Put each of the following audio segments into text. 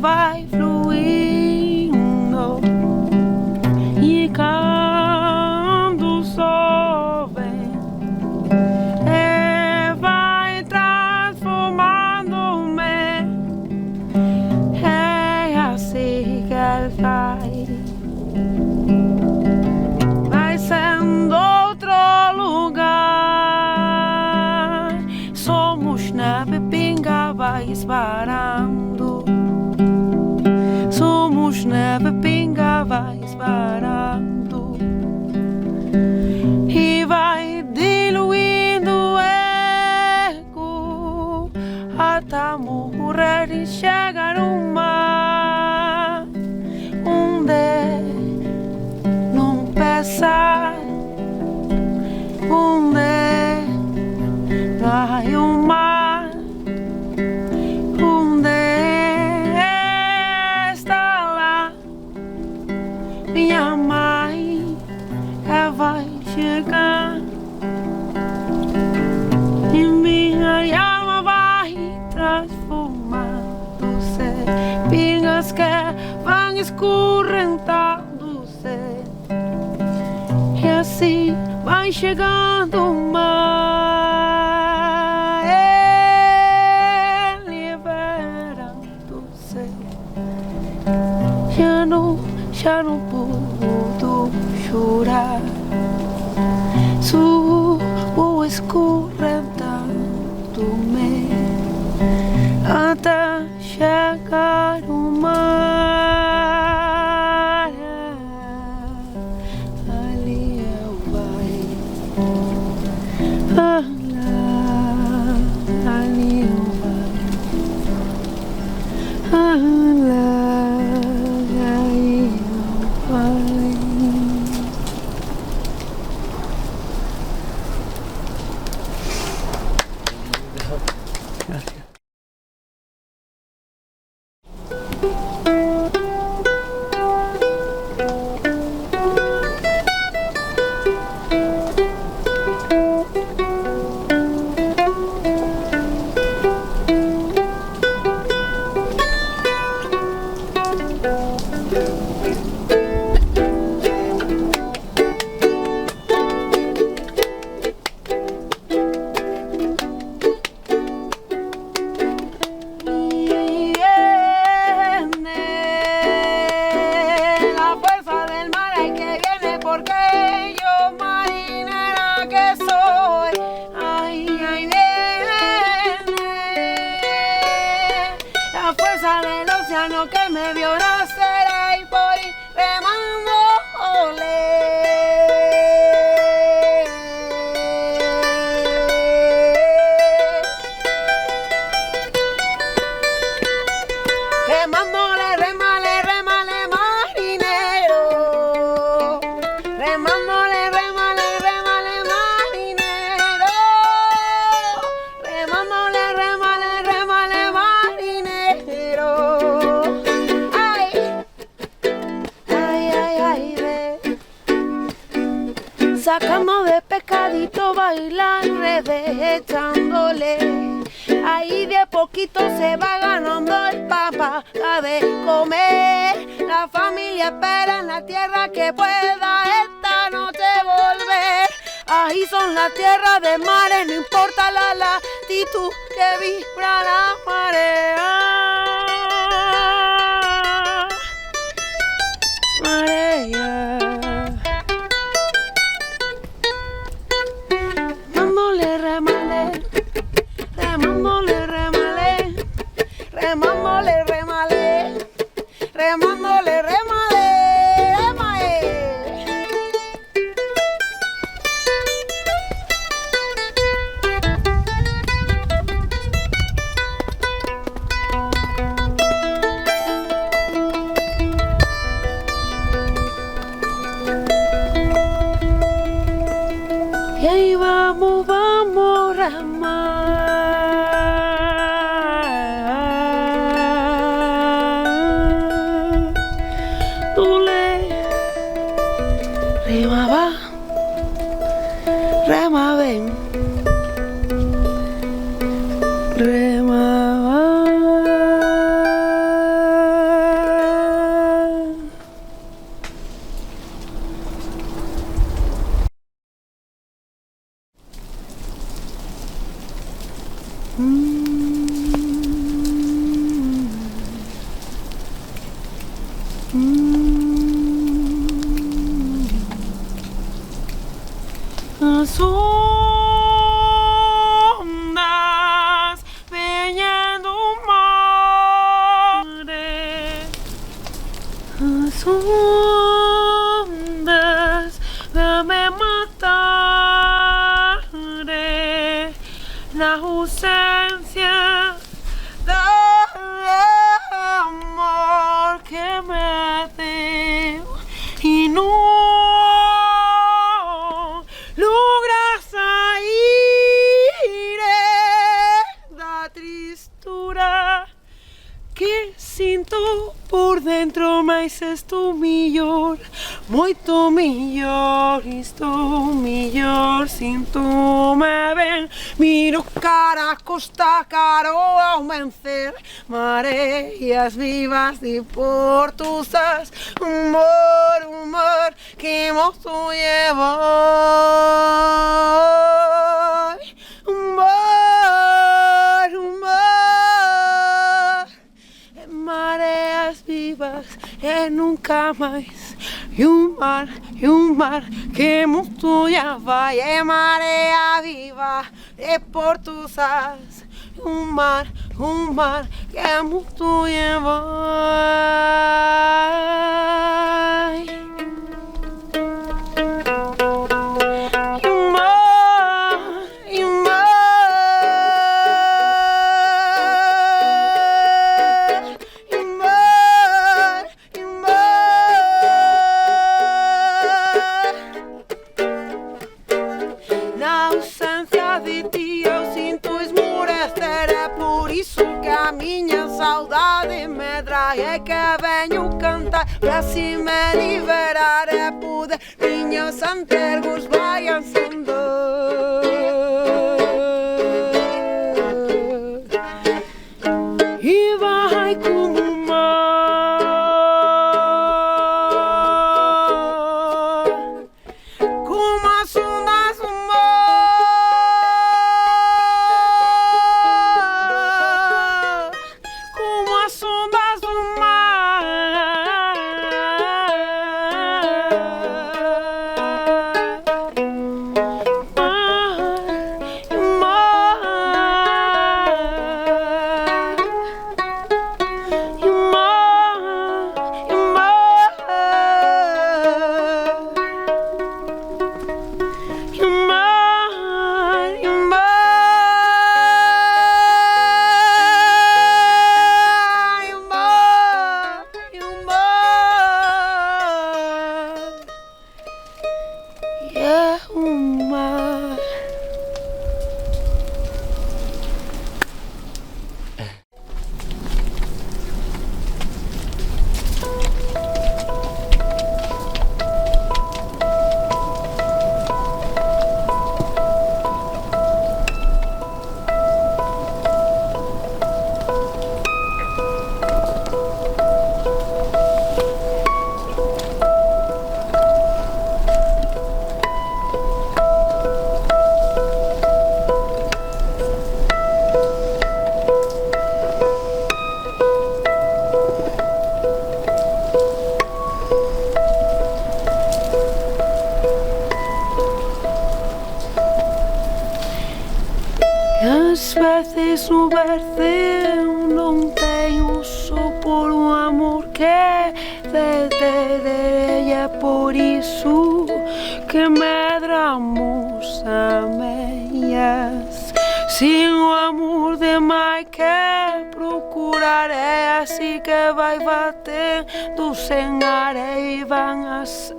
va fluindo e quando sobe vai transformando-me. É assim que ele vai sendo outro lugar. Somos neve, pinga, vai disparando. Somos neve, pinga, vai disparando. E vai diluindo o eco até morrer e chegar no mar, onde não pesa, onde vai o mar, onde está lá minha mãe que vai chegar e minha alma vai transformando-se, pingas que vão escorrentando-se e assim vai chegando o mar, liberando-se. Já não puedo chorar, subo escorrentando-me até chegar o mar. Ali eu vai, ali eu vai, ali eu vai. Que me vio nacer ahí voy remando, olé. Remándole, remale, remale, marinero. Remándole, remale, remale, marinero. Remándole, remale, remale, marinero. Sacando de pescadito, bailar, echándole. Ahí de poquito se va ganando el papá de comer. La familia espera en la tierra que pueda esta noche volver. Ahí son las tierras de mares, no importa la latitud que vibra la marea. Marea. Remándole, remale, remándole, remale, remándole, remale, remae. As ondas venham do mar, as ondas vão me matar na ausência do amor que me deu e não logra sair da tristura que sinto por dentro, mas estou melhor, muito melhor, estou melhor, sinto-me bem, miro cara a costa, caro ao vencer, mareas vivas de portusas, humor, humor, que moço llevo, humor, humor, mareas vivas e nunca mais. E um mar que muito já vai, é marea viva de portusas. Um mar que muito já vai. Na ausência de ti eu sinto esmorecer, é por isso que a minha saudade me trai, é que venho cantar para se me liberar, é poder minhos antergos vayan sendo e vai como um mar, como as ondas do mar, como as ondas do mar, às vezes no verde não tenho só por um amor que de é por isso que medramos a meias. Sem o amor de mãe que procurarei, assim que vai batendo sem areia e vão as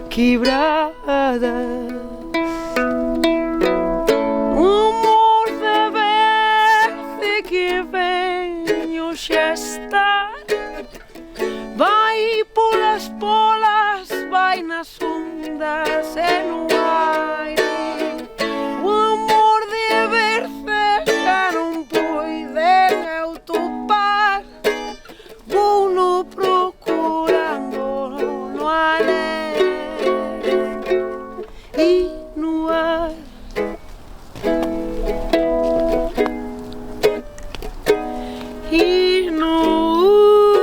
quebradas. Vai polas polas, vai nas ondas e no aire. O amor de ver-se já não pude eu topar. Vou-no procurando no além e no ar. E no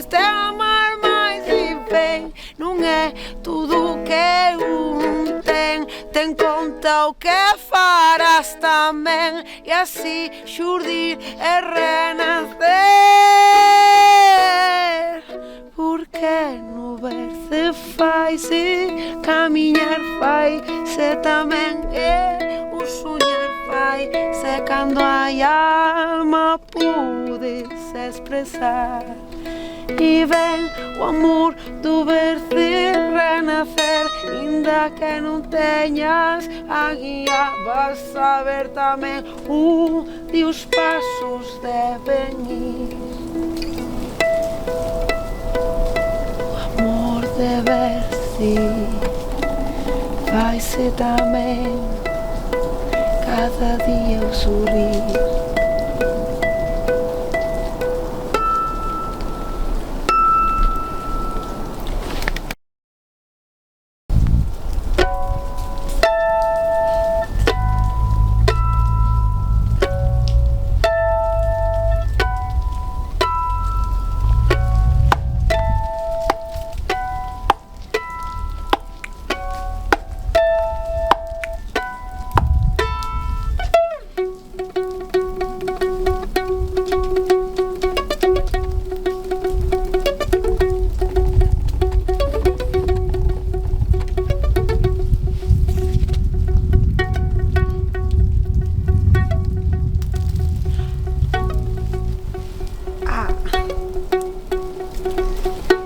sistema mais e vem. Não é tudo que tem. Ten conta o que farás também. E assim xurdir e renascer. Porque no verse fai-se, caminhar fai-se também. E o sonhar fai-se cando a alma pude-se expressar. E vem o amor do ver-se renascer. Ainda que não tenhas a guia, vas saber também onde os passos devem ir. O amor de ver-se faz-se também cada dia o sorrir.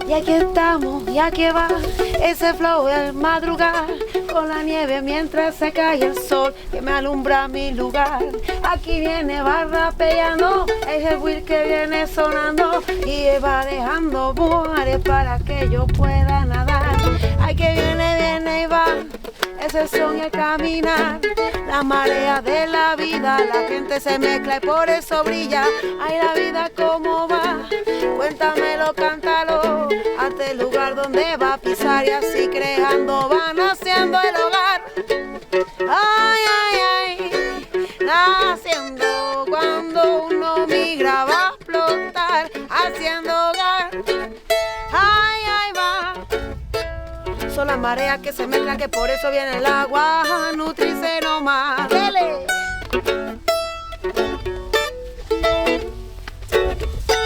Y aquí estamos, y aquí va ese flow del madrugar, con la nieve mientras se cae el sol que me alumbra mi lugar. Aquí viene, va rapeando, es el Will que viene sonando y va dejando buhares para que yo pueda nadar. Ay, que viene y va, es el son y el caminar, la marea de la vida, la gente se mezcla y por eso brilla. Ay, la vida cómo va, cuéntamelo, cántalo, hasta el lugar donde va a pisar y así creando va naciendo el hogar. Ay, ay, ay, naciendo cuando uno migra va a explotar, haciendo hogar. Ay, ay, va. Son las mareas que se mezclan, que por eso viene el agua a nutrirse nomás. ¡Dele!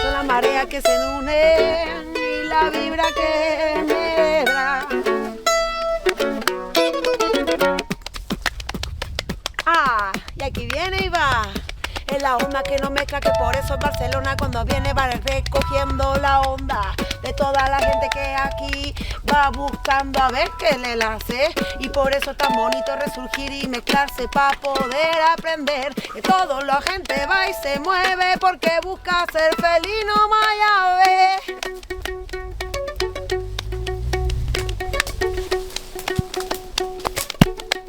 Son las mareas que se unen y la vibra que me da. Ah, y aquí viene y va. Es la onda que no mezcla, que por eso es Barcelona. Cuando viene va recogiendo la onda de toda la gente que aquí va buscando a ver qué le hace. Y por eso es tan bonito resurgir y mezclarse para poder aprender. Que toda la gente va y se mueve porque busca ser feliz, no vaya a ver.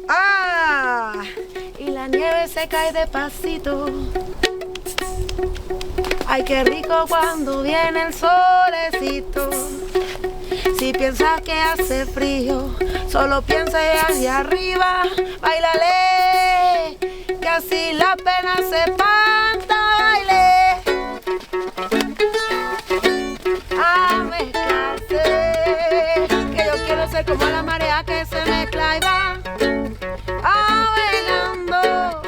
Ah, y la nieve se cae despacito. Ay, qué rico cuando viene el solecito. Si piensas que hace frío, solo piensa hacia arriba. Báilale, que así la pena se espanta. Baile a mezclarse, que yo quiero ser como la marea que se mezcla y va bailando,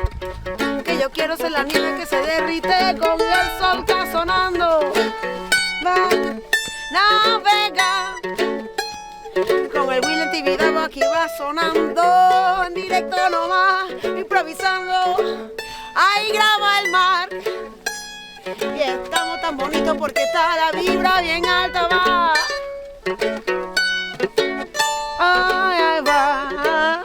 que yo quiero ser la nieve que se derrite con el sol que está sonando. Va, navega con el Will en TV, aquí va sonando en directo nomás, improvisando. Ahí graba el mar y estamos tan bonitos porque está la vibra bien alta. Va, ay, ahí va.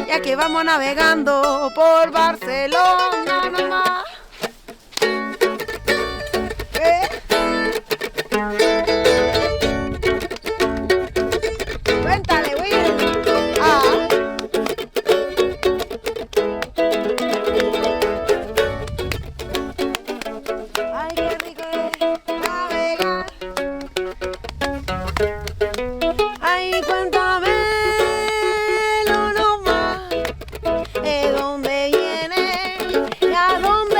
Y aquí vamos navegando por Barcelona nomás. Cuéntale, Will. Ah. Ay, qué rico es navegar. Ay, cuéntame lo nomás, de dónde viene y a dónde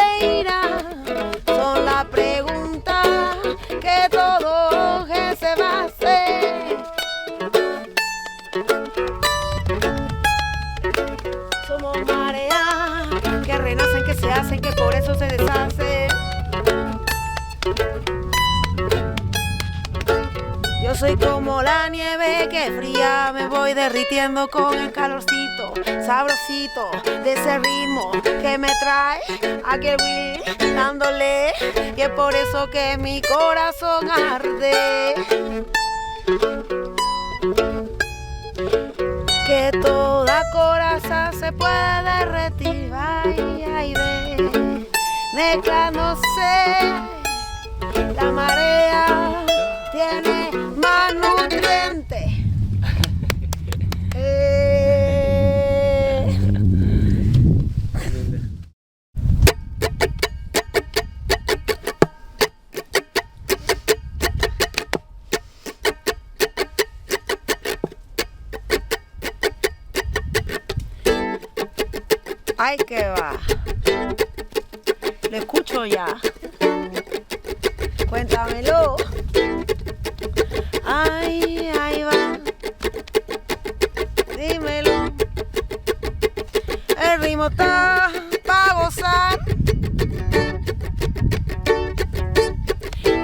Yo soy como la nieve que fría, me voy derritiendo con el calorcito sabrosito de ese ritmo que me trae aquel Will dándole, y es por eso que mi corazón arde. Que toda coraza se puede derretir, ay, ay, ve, mezclándose la marea. Tiene más nutrientes. Ay, que va. Lo escucho ya. Cuéntamelo. Ay, ahí va. Dímelo. El ritmo está para gozar.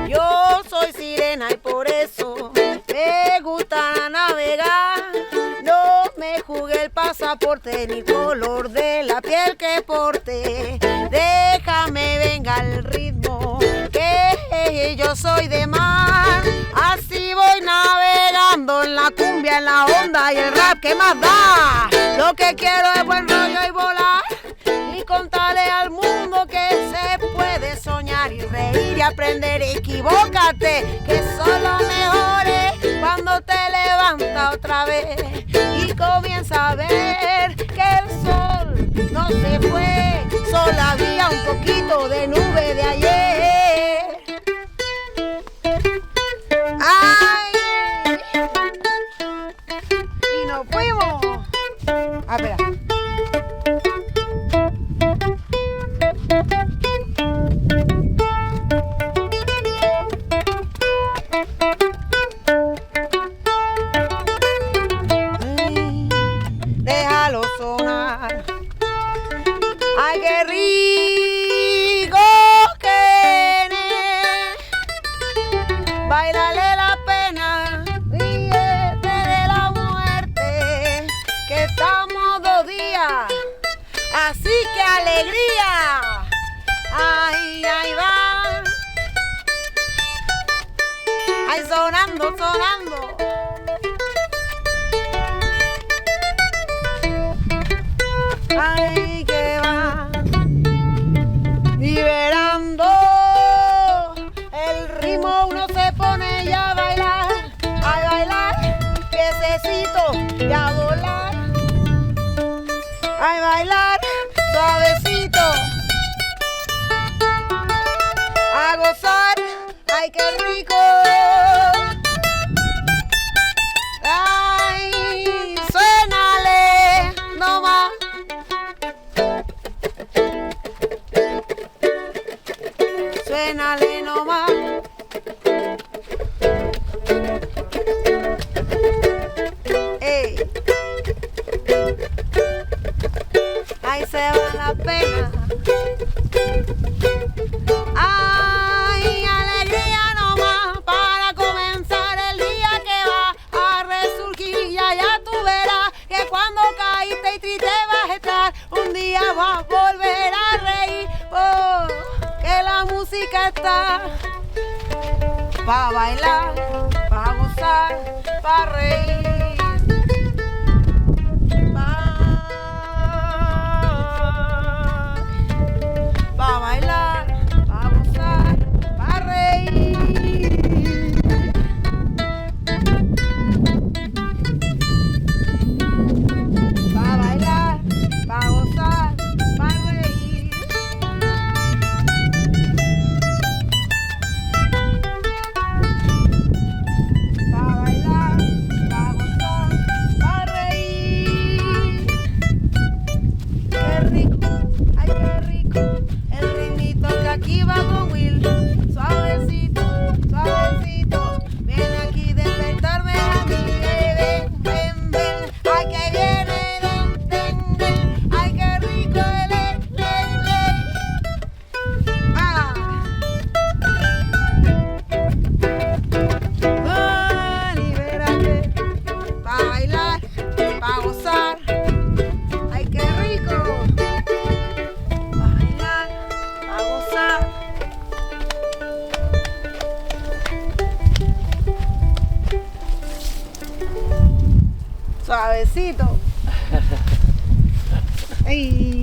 Yo soy sirena y por eso me gusta navegar. No me jugué el pasaporte ni color de la piel que porte. Déjame venga el ritmo, que yo soy de mar. Así voy navegando en la cumbia, en la onda y el rap, ¿qué más da? Lo que quiero es buen rollo y volar, y contarle al mundo que se puede soñar y reír y aprender. Equivócate, que son los mejores cuando te levantas otra vez y comienza a ver que el sol no se fue, solo había un poquito de nube de ayer. ¡Ay! Y nos fuimos. A ver. Déjalo sonar. Ay, qué rico que es. Báilale la pena, ríete de la muerte, que estamos 2 días, así que alegría. Ay, ahí va. Ay, sonando, sonando. Ay, que va liberando el ritmo, uno se pone ya a bailar, piececito y a volar, a bailar suavecito, a gozar, ay, qué rico. Ay, suénale nomás. Suénale nomás. Ey. Ahí se va la pena. Ay, alegría nomás para comenzar el día que va a resurgir. Ya tú verás que cuando caíste y triste vas a estar, un día vas a volver a reír. Que la música está pa' bailar, pa' gozar, pa' reír, pa' bailar, pa' gozar, pa' reír. Pa' bailar, pa' gozar, pa' reír. Aquí va con Will, suavecito, suavecito. Viene aquí a despertarme a mí, ven, ven, ven. Ay, que viene, ven, ven, ven. Ay, qué rico el. Ah. suavecito. Ay.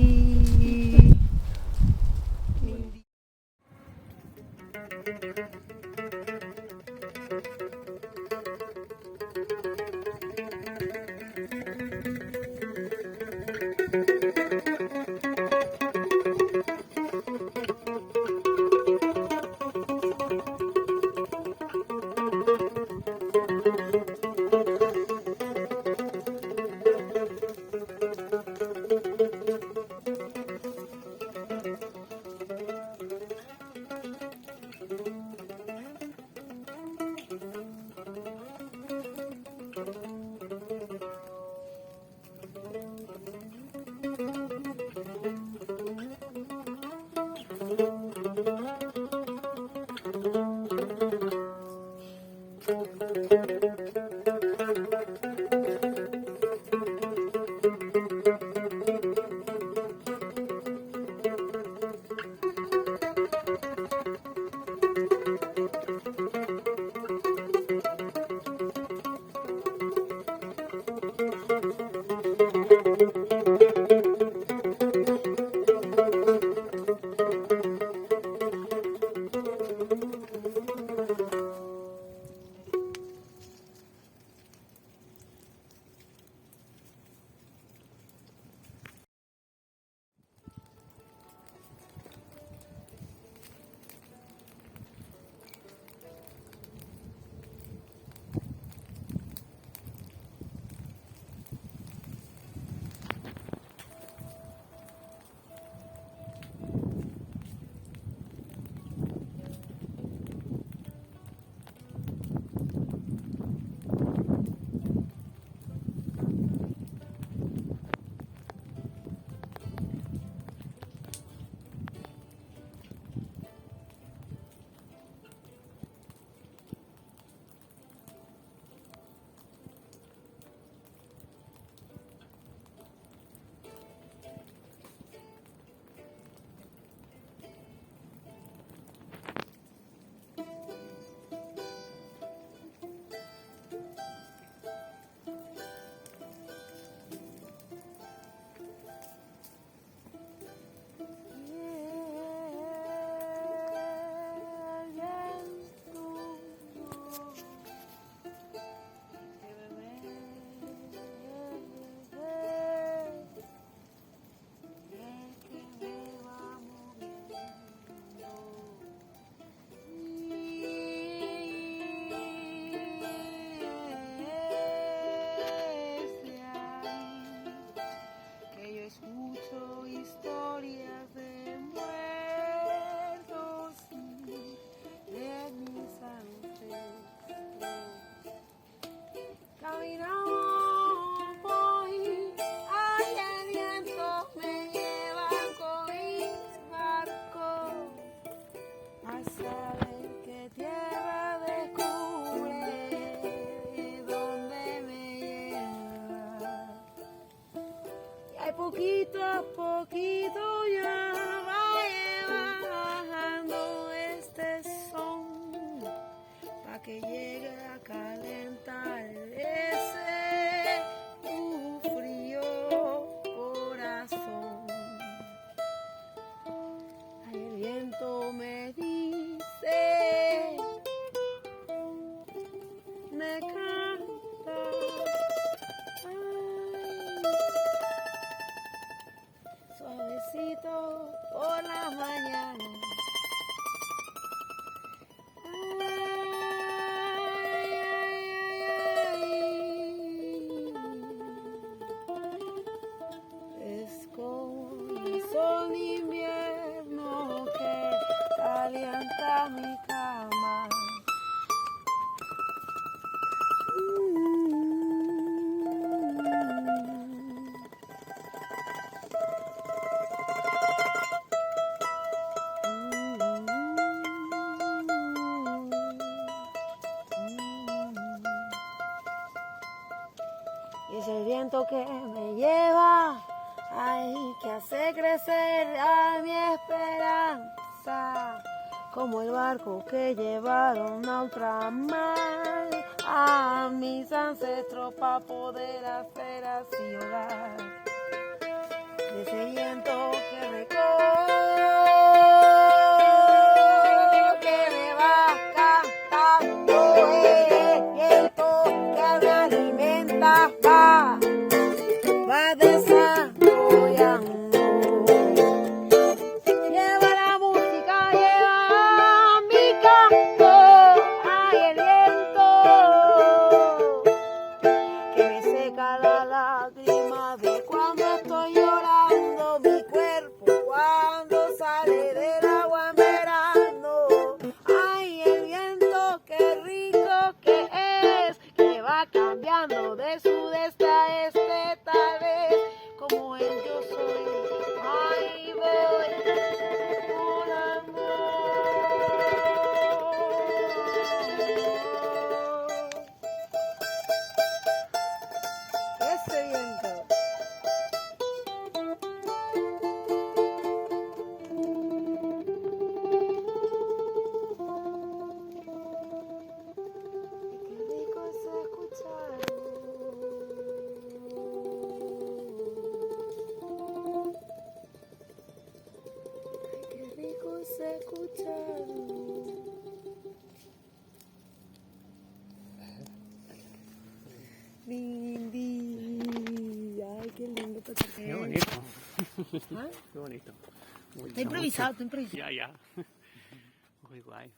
Poquito a poquito ya va bajando este son pa' que llegue a calentar ese tu frío corazón. Ay, el viento me dice, me canta. Suavecito por la mañana. Es como el sol de invierno que calienta mi cama. Y es el viento que me lleva, ay, que hace crecer a mi esperanza, como el barco que llevaron a ultramar a mis ancestros para poder hacer así hogar de ese viento que me va cantando, el viento que me alimenta va desarrollando. Lleva la música, lleva mi canto, ay el viento que me seca la lágrima de cuando estoy llorando, mi cuerpo cuando sale del agua en verano. Ay el viento, qué rico que es, que va cambiando de sudeste a este, tal vez como el yo soy. Ay voy volando. Ese viento. Qué rico es escucharlo. Ay, qué rico es escucharlo. Lindy. Ay, qué lindo tocar. Qué bonito. ¿Ah? Qué bonito. Muy Está improvisado, está improvisado. Ya, ya. Muy guay.